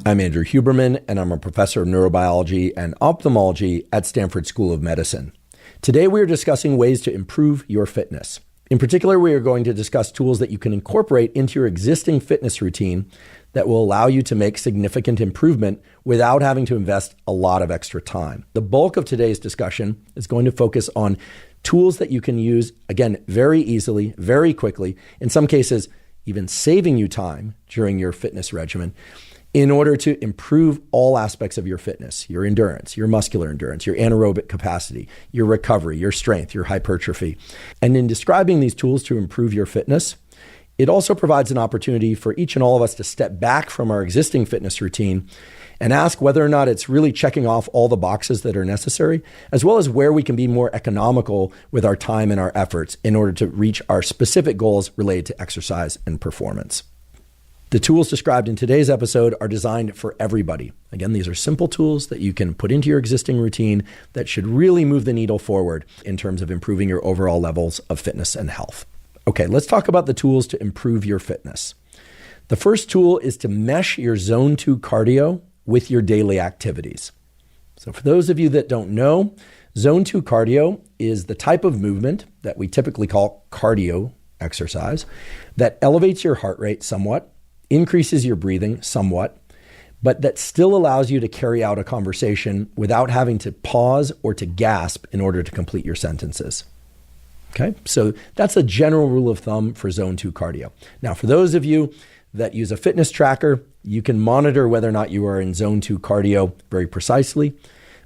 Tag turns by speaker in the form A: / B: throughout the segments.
A: I'm Andrew Huberman, and I'm a professor of neurobiology and ophthalmology at Stanford School of Medicine. Today, we are discussing ways to improve your fitness. In particular, we are going to discuss tools that you can incorporate into your existing fitness routine that will allow you to make significant improvement without having to invest a lot of extra time. The bulk of today's discussion is going to focus on tools that you can use, again, very easily, very quickly, in some cases, even saving you time during your fitness regimen, in order to improve all aspects of your fitness, your endurance, your muscular endurance, your anaerobic capacity, your recovery, your strength, your hypertrophy. And in describing these tools to improve your fitness, it also provides an opportunity for each and all of us to step back from our existing fitness routine and ask whether or not it's really checking off all the boxes that are necessary, as well as where we can be more economical with our time and our efforts in order to reach our specific goals related to exercise and performance. The tools described in today's episode are designed for everybody. Again, these are simple tools that you can put into your existing routine that should really move the needle forward in terms of improving your overall levels of fitness and health. Okay, let's talk about the tools to improve your fitness. The first tool is to mesh your Zone 2 cardio with your daily activities. So for those of you that don't know, Zone 2 cardio is the type of movement that we typically call cardio exercise that elevates your heart rate somewhat, increases your breathing somewhat, but that still allows you to carry out a conversation without having to pause or to gasp in order to complete your sentences. Okay, so that's a general rule of thumb for Zone 2 cardio. Now, for those of you that use a fitness tracker, you can monitor whether or not you are in Zone 2 cardio very precisely.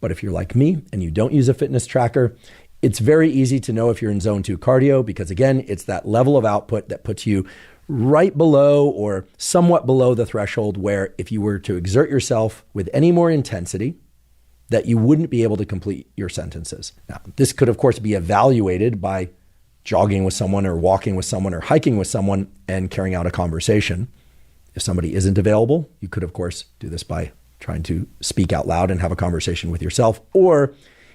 A: But if you're like me and you don't use a fitness tracker, it's very easy to know if you're in Zone 2 cardio because, again, it's that level of output that puts you right below or somewhat below the threshold where if you were to exert yourself with any more intensity, that you wouldn't be able to complete your sentences. Now, this could, of course, be evaluated by jogging with someone or walking with someone or hiking with someone and carrying out a conversation. If somebody isn't available, you could, of course, do this by trying to speak out loud and have a conversation with yourself. Or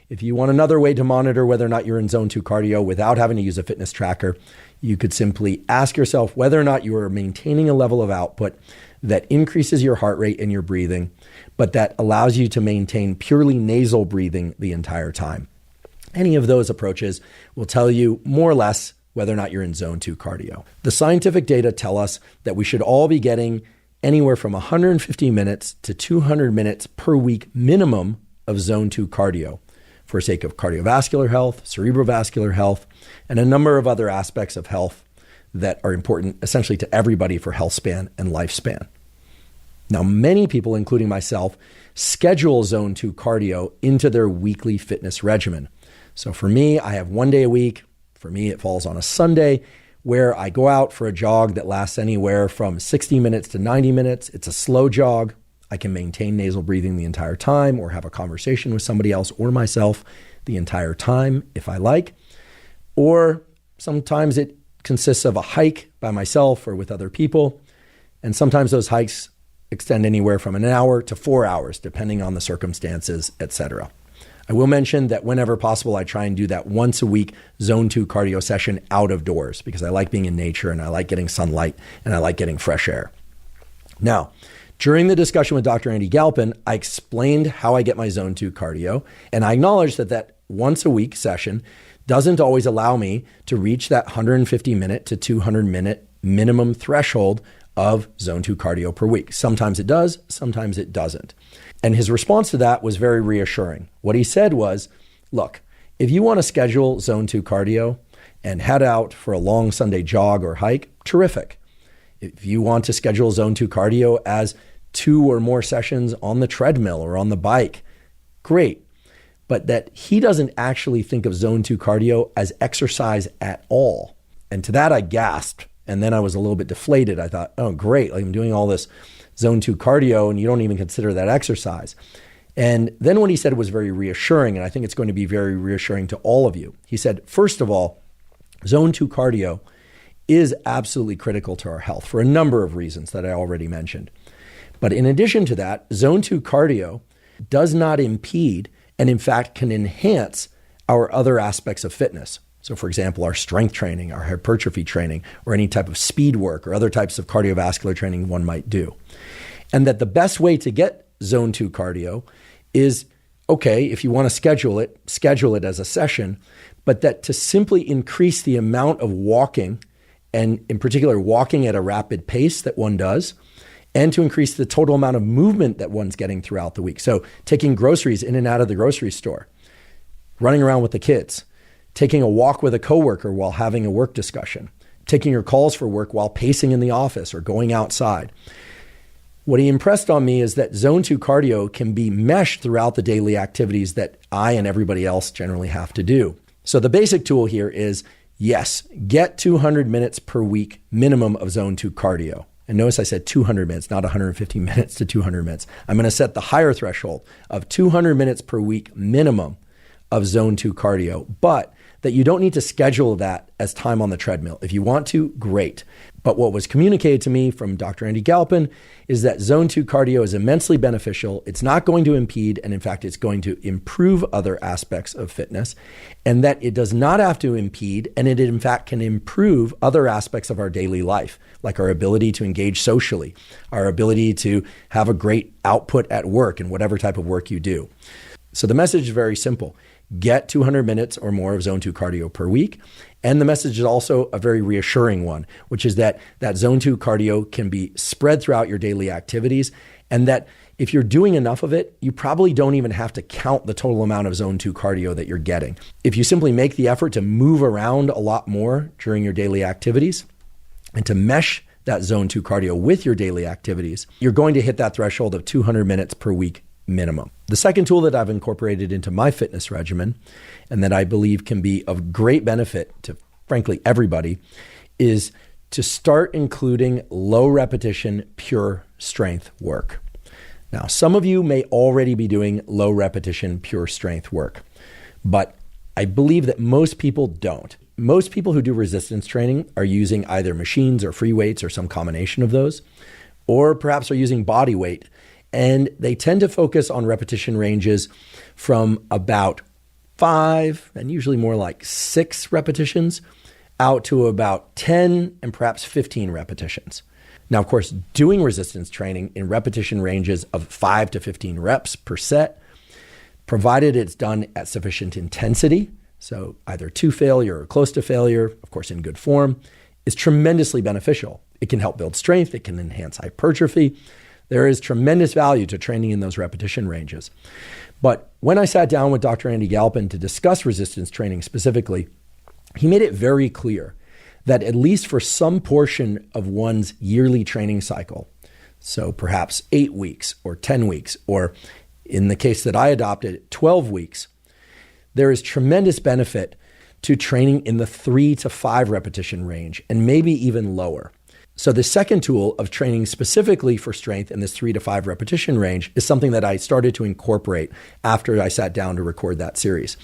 A: if you want another way to monitor whether or not you're in Zone 2 cardio without having to use a fitness tracker, you could simply ask yourself whether or not you are maintaining a level of output that increases your heart rate and your breathing, but that allows you to maintain purely nasal breathing the entire time. Any of those approaches will tell you more or less whether or not you're in Zone 2 cardio. The scientific data tell us that we should all be getting anywhere from 150 minutes to 200 minutes per week minimum of Zone 2 cardio for sake of cardiovascular health, cerebrovascular health, and a number of other aspects of health that are important essentially to everybody for health span and lifespan. Now, many people, including myself, schedule Zone 2 cardio into their weekly fitness regimen. So for me, I have one day a week. For me, it falls on a Sunday where I go out for a jog that lasts anywhere from 60 minutes to 90 minutes. It's a slow jog. I can maintain nasal breathing the entire time or have a conversation with somebody else or myself the entire time if I like. Or sometimes it consists of a hike by myself or with other people. And sometimes those hikes extend anywhere from an hour to 4 hours, depending on the circumstances, etc. I will mention that whenever possible, I try and do that once a week Zone 2 cardio session out of doors because I like being in nature and I like getting sunlight and I like getting fresh air. Now, during the discussion with Dr. Andy Galpin, I explained how I get my Zone 2 cardio, and I acknowledged that once a week session doesn't always allow me to reach that 150 minute to 200 minute minimum threshold of Zone 2 cardio per week. Sometimes it does, sometimes it doesn't. And his response to that was very reassuring. What he said was, look, if you want to schedule Zone 2 cardio and head out for a long Sunday jog or hike, terrific. If you want to schedule Zone 2 cardio as 2 or more sessions on the treadmill or on the bike, great. But that he doesn't actually think of Zone 2 cardio as exercise at all. And to that I gasped. And then I was a little bit deflated. I thought, oh, great. Like I'm doing all this Zone 2 cardio and you don't even consider that exercise. And then what he said was very reassuring. And I think it's going to be very reassuring to all of you. He said, first of all, Zone 2 cardio is absolutely critical to our health for a number of reasons that I already mentioned. But in addition to that, Zone 2 cardio does not impede and in fact can enhance our other aspects of fitness. So for example, our strength training, our hypertrophy training, or any type of speed work or other types of cardiovascular training one might do. And that the best way to get zone 2 cardio is, okay, if you want to schedule it as a session, but that to simply increase the amount of walking, and in particular, walking at a rapid pace that one does, and to increase the total amount of movement that one's getting throughout the week. So taking groceries in and out of the grocery store, running around with the kids, taking a walk with a coworker while having a work discussion, taking your calls for work while pacing in the office or going outside. What he impressed on me is that zone 2 cardio can be meshed throughout the daily activities that I and everybody else generally have to do. So the basic tool here is, yes, get 200 minutes per week minimum of zone 2 cardio. And notice I said 200 minutes, not 150 minutes to 200 minutes. I'm going to set the higher threshold of 200 minutes per week minimum of zone 2 cardio, but that you don't need to schedule that as time on the treadmill. If you want to, great. But what was communicated to me from Dr. Andy Galpin is that zone 2 cardio is immensely beneficial. It's not going to impede, and in fact, it's going to improve other aspects of fitness, and that it does not have to impede, and it in fact can improve other aspects of our daily life, like our ability to engage socially, our ability to have a great output at work in whatever type of work you do. So the message is very simple. Get 200 minutes or more of zone 2 cardio per week. And the message is also a very reassuring one, which is that zone 2 cardio can be spread throughout your daily activities, and that if you're doing enough of it, you probably don't even have to count the total amount of zone 2 cardio that you're getting. If you simply make the effort to move around a lot more during your daily activities and to mesh that zone 2 cardio with your daily activities, you're going to hit that threshold of 200 minutes per week minimum. The second tool that I've incorporated into my fitness regimen, and that I believe can be of great benefit to, frankly, everybody, is to start including low repetition, pure strength work. Now, some of you may already be doing low repetition, pure strength work, but I believe that most people don't. Most people who do resistance training are using either machines or free weights or some combination of those, or perhaps are using body weight. And they tend to focus on repetition ranges from about 5 and usually more like 6 repetitions out to about 10 and perhaps 15 repetitions. Now, of course, doing resistance training in repetition ranges of 5 to 15 reps per set, provided it's done at sufficient intensity, so either to failure or close to failure, of course in good form, is tremendously beneficial. It can help build strength, it can enhance hypertrophy. There is tremendous value to training in those repetition ranges. But when I sat down with Dr. Andy Galpin to discuss resistance training specifically, he made it very clear that at least for some portion of one's yearly training cycle, so perhaps 8 weeks or 10 weeks, or in the case that I adopted, 12 weeks, there is tremendous benefit to training in the 3 to 5 repetition range, and maybe even lower. So the second tool of training specifically for strength in this 3 to 5 repetition range is something that I started to incorporate after I sat down to record that series.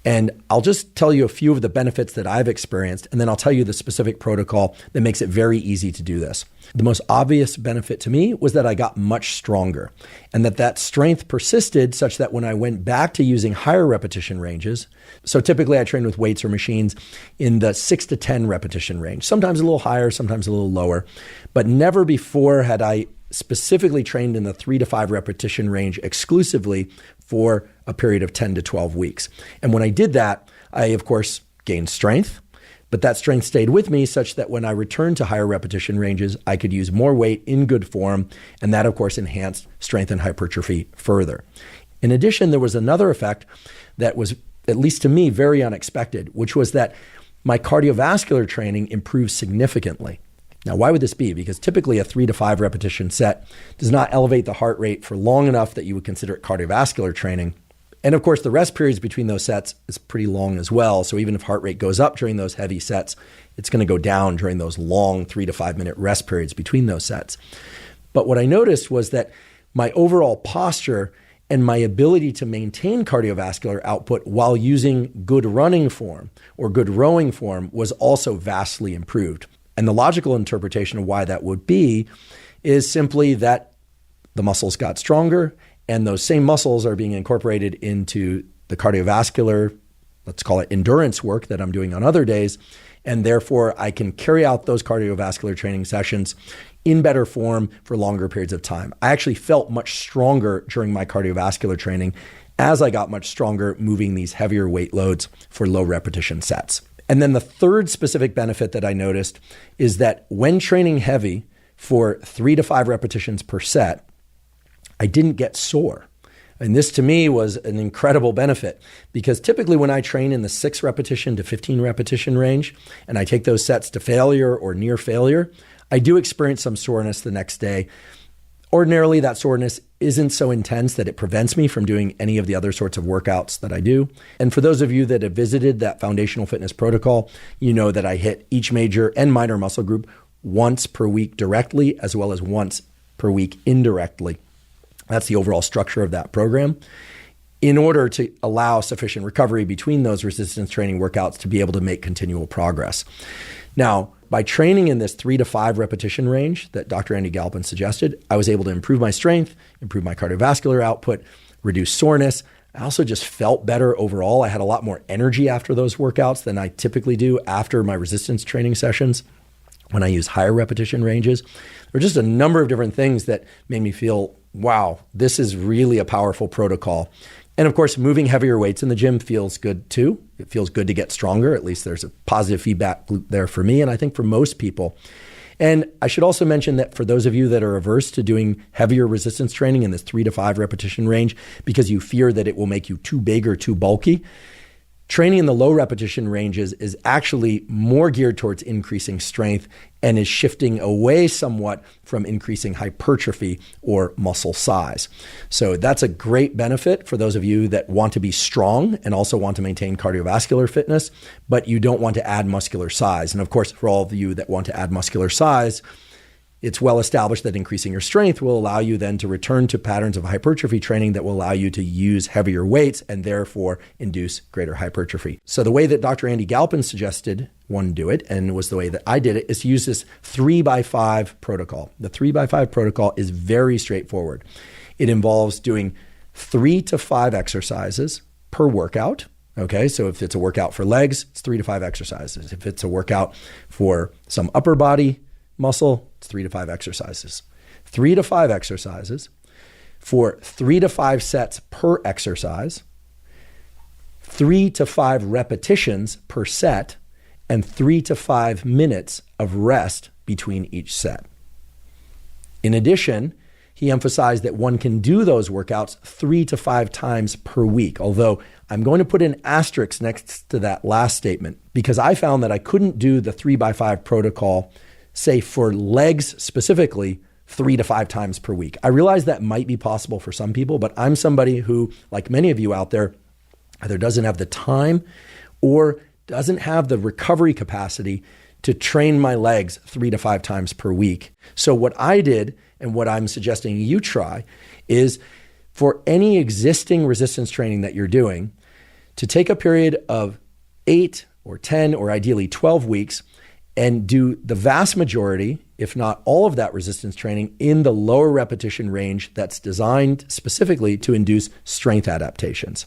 A: And I'll just tell you a few of the benefits that I've experienced, and then I'll tell you the specific protocol that makes it very easy to do this. The most obvious benefit to me was that I got much stronger, and that strength persisted such that when I went back to using higher repetition ranges, so typically I train with weights or machines in the 6 to 10 repetition range, sometimes a little higher, sometimes a little lower, but never before had I specifically trained in the 3 to 5 repetition range exclusively for a period of 10 to 12 weeks. And when I did that, I, of course, gained strength, but that strength stayed with me such that when I returned to higher repetition ranges, I could use more weight in good form, and that, of course, enhanced strength and hypertrophy further. In addition, there was another effect that was, at least to me, very unexpected, which was that my cardiovascular training improved significantly. Now, why would this be? Because typically a 3 to 5 repetition set does not elevate the heart rate for long enough that you would consider it cardiovascular training. And of course, the rest periods between those sets is pretty long as well. So even if heart rate goes up during those heavy sets, it's going to go down during those long 3 to 5 minute rest periods between those sets. But what I noticed was that my overall posture and my ability to maintain cardiovascular output while using good running form or good rowing form was also vastly improved. And the logical interpretation of why that would be is simply that the muscles got stronger, and those same muscles are being incorporated into the cardiovascular, let's call it endurance work that I'm doing on other days. and therefore I can carry out those cardiovascular training sessions in better form for longer periods of time. I actually felt much stronger during my cardiovascular training as I got much stronger moving these heavier weight loads for low repetition sets. And then the third specific benefit that I noticed is that when training heavy for 3 to 5 repetitions per set, I didn't get sore. And this to me was an incredible benefit because typically when I train in the 6 repetition to 15 repetition range and I take those sets to failure or near failure, I do experience some soreness the next day. Ordinarily, that soreness isn't so intense that it prevents me from doing any of the other sorts of workouts that I do. And for those of you that have visited that foundational fitness protocol, you know that I hit each major and minor muscle group once per week directly, as well as once per week indirectly. That's the overall structure of that program in order to allow sufficient recovery between those resistance training workouts to be able to make continual progress. Now, by training in this 3 to 5 repetition range that Dr. Andy Galpin suggested, I was able to improve my strength, improve my cardiovascular output, reduce soreness. I also just felt better overall. I had a lot more energy after those workouts than I typically do after my resistance training sessions when I use higher repetition ranges. There were just a number of different things that made me feel, wow, this is really a powerful protocol. And of course, moving heavier weights in the gym feels good too. It feels good to get stronger. At least there's a positive feedback loop there for me, and I think for most people. And I should also mention that for those of you that are averse to doing heavier resistance training in this 3 to 5 repetition range because you fear that it will make you too big or too bulky, training in the low repetition ranges is actually more geared towards increasing strength and is shifting away somewhat from increasing hypertrophy or muscle size. So that's a great benefit for those of you that want to be strong and also want to maintain cardiovascular fitness, but you don't want to add muscular size. And of course, for all of you that want to add muscular size, it's well established that increasing your strength will allow you then to return to patterns of hypertrophy training that will allow you to use heavier weights and therefore induce greater hypertrophy. So the way that Dr. Andy Galpin suggested one do it, and was the way that I did it, is to use this 3x5 protocol. The 3x5 protocol is very straightforward. It involves doing 3 to 5 exercises per workout. Okay, so if it's a workout for legs, it's 3 to 5 exercises. If it's a workout for some upper body muscle, it's 3 to 5 exercises. 3 to 5 exercises for 3 to 5 sets per exercise, 3 to 5 repetitions per set, and 3 to 5 minutes of rest between each set. In addition, he emphasized that one can do those workouts 3 to 5 times per week, although I'm going to put an asterisk next to that last statement because I found that I couldn't do the 3x5 protocol, say for legs specifically, 3 to 5 times per week. I realize that might be possible for some people, but I'm somebody who, like many of you out there, either doesn't have the time or doesn't have the recovery capacity to train my legs 3 to 5 times per week. So what I did, and what I'm suggesting you try, is for any existing resistance training that you're doing, to take a period of 8 or 10 or ideally 12 weeks and do the vast majority, if not all of that resistance training in the lower repetition range that's designed specifically to induce strength adaptations.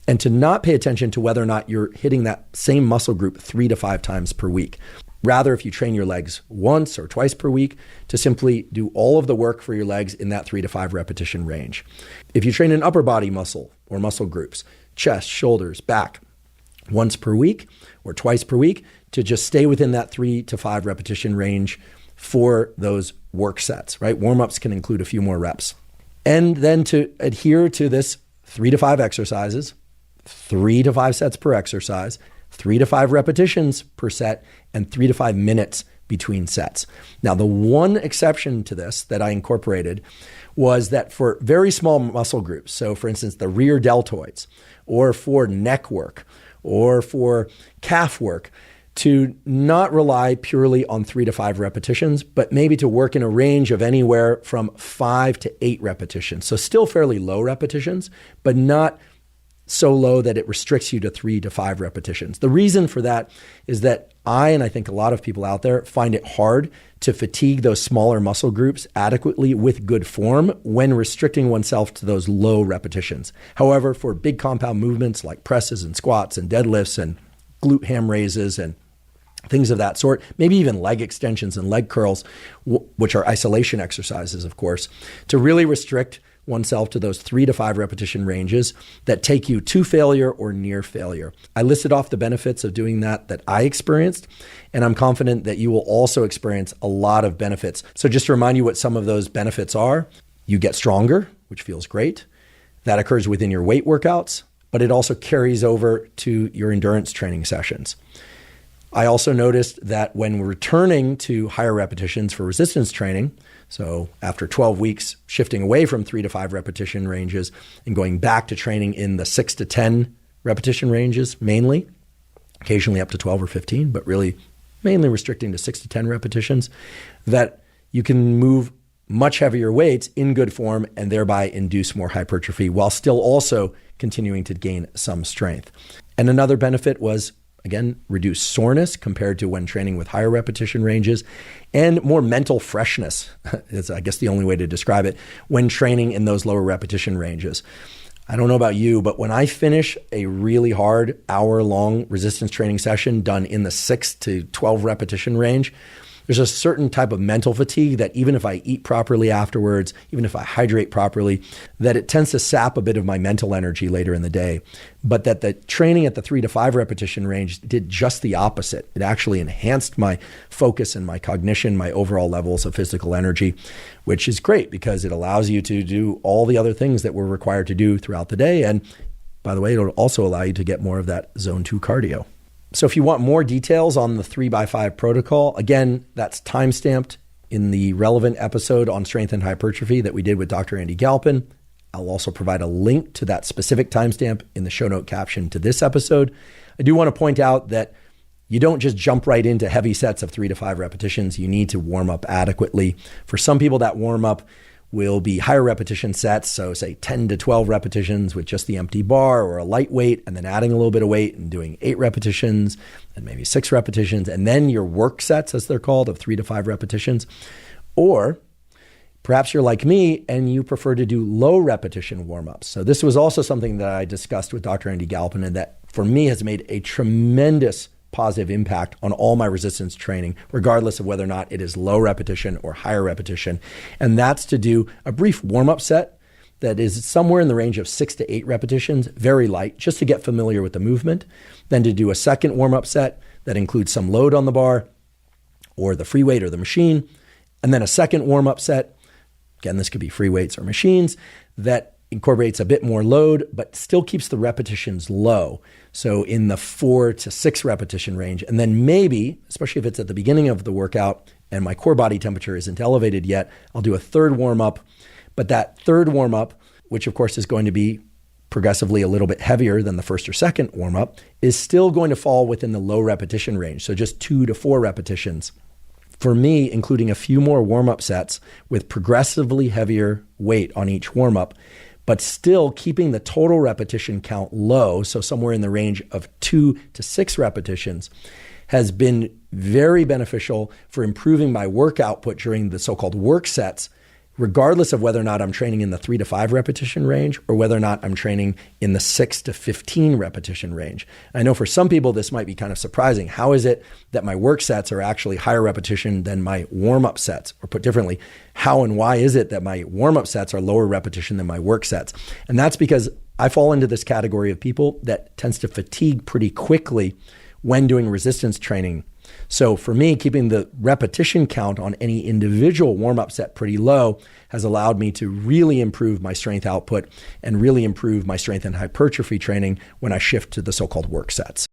A: And to not pay attention to whether or not you're hitting that same muscle group 3 to 5 times per week. Rather, if you train your legs once or twice per week, to simply do all of the work for your legs in that 3 to 5 repetition range. If you train an upper body muscle or muscle groups, chest, shoulders, back, once per week or twice per week, to just stay within that 3 to 5 repetition range for those work sets, right? Warm-ups can include a few more reps. And then to adhere to this 3 to 5 exercises, 3 to 5 sets per exercise, 3 to 5 repetitions per set, and 3 to 5 minutes between sets. Now, the one exception to this that I incorporated was that for very small muscle groups, so for instance, the rear deltoids, or for neck work, or for calf work, to not rely purely on 3 to 5 repetitions, but maybe to work in a range of anywhere from 5 to 8 repetitions. So still fairly low repetitions, but not so low that it restricts you to 3 to 5 repetitions. The reason for that is that and I think a lot of people out there, find it hard to fatigue those smaller muscle groups adequately with good form when restricting oneself to those low repetitions. However, for big compound movements like presses and squats and deadlifts and glute ham raises and things of that sort, maybe even leg extensions and leg curls, which are isolation exercises, of course, to really restrict oneself to those 3 to 5 repetition ranges that take you to failure or near failure. I listed off the benefits of doing that I experienced, and I'm confident that you will also experience a lot of benefits. So just to remind you what some of those benefits are, you get stronger, which feels great. That occurs within your weight workouts, but it also carries over to your endurance training sessions. I also noticed that when returning to higher repetitions for resistance training, so after 12 weeks, shifting away from 3 to 5 repetition ranges and going back to training in the 6 to 10 repetition ranges mainly, occasionally up to 12 or 15, but really mainly restricting to 6 to 10 repetitions, that you can move much heavier weights in good form and thereby induce more hypertrophy while still also continuing to gain some strength. And another benefit was, again, reduced soreness compared to when training with higher repetition ranges, and more mental freshness is, I guess, the only way to describe it, when training in those lower repetition ranges. I don't know about you, but when I finish a really hard hour-long resistance training session done in the 6 to 12 repetition range, there's a certain type of mental fatigue that even if I eat properly afterwards, even if I hydrate properly, that it tends to sap a bit of my mental energy later in the day. But that the training at the 3 to 5 repetition range did just the opposite. It actually enhanced my focus and my cognition, my overall levels of physical energy, which is great because it allows you to do all the other things that we're required to do throughout the day. And by the way, it'll also allow you to get more of that zone 2 cardio. So if you want more details on the 3x5 protocol, again, that's timestamped in the relevant episode on strength and hypertrophy that we did with Dr. Andy Galpin. I'll also provide a link to that specific timestamp in the show note caption to this episode. I do want to point out that you don't just jump right into heavy sets of 3 to 5 repetitions. You need to warm up adequately. For some people, that warm up will be higher repetition sets, so say 10 to 12 repetitions with just the empty bar or a light weight, and then adding a little bit of weight and doing 8 repetitions and maybe 6 repetitions, and then your work sets, as they're called, of 3 to 5 repetitions. Or perhaps you're like me and you prefer to do low repetition warm-ups. So this was also something that I discussed with Dr. Andy Galpin, and that for me has made a tremendous positive impact on all my resistance training, regardless of whether or not it is low repetition or higher repetition. And that's to do a brief warm-up set that is somewhere in the range of 6 to 8 repetitions, very light, just to get familiar with the movement. Then to do a second warm-up set that includes some load on the bar or the free weight or the machine. And then a second warm-up set, again, this could be free weights or machines, that incorporates a bit more load, but still keeps the repetitions low. So in the 4 to 6 repetition range. And then maybe, especially if it's at the beginning of the workout and my core body temperature isn't elevated yet, I'll do a third warm-up. But that third warm-up, which of course is going to be progressively a little bit heavier than the first or second warm-up, is still going to fall within the low repetition range. So just 2 to 4 repetitions. For me, including a few more warm-up sets with progressively heavier weight on each warm-up, but still keeping the total repetition count low, so somewhere in the range of 2 to 6 repetitions, has been very beneficial for improving my work output during the so-called work sets, regardless of whether or not I'm training in the 3 to 5 repetition range or whether or not I'm training in the 6 to 15 repetition range. I know for some people this might be kind of surprising. How is it that my work sets are actually higher repetition than my warm-up sets? Or put differently, how and why is it that my warm-up sets are lower repetition than my work sets? And that's because I fall into this category of people that tends to fatigue pretty quickly when doing resistance training. So for me, keeping the repetition count on any individual warm-up set pretty low has allowed me to really improve my strength output and really improve my strength and hypertrophy training when I shift to the so-called work sets.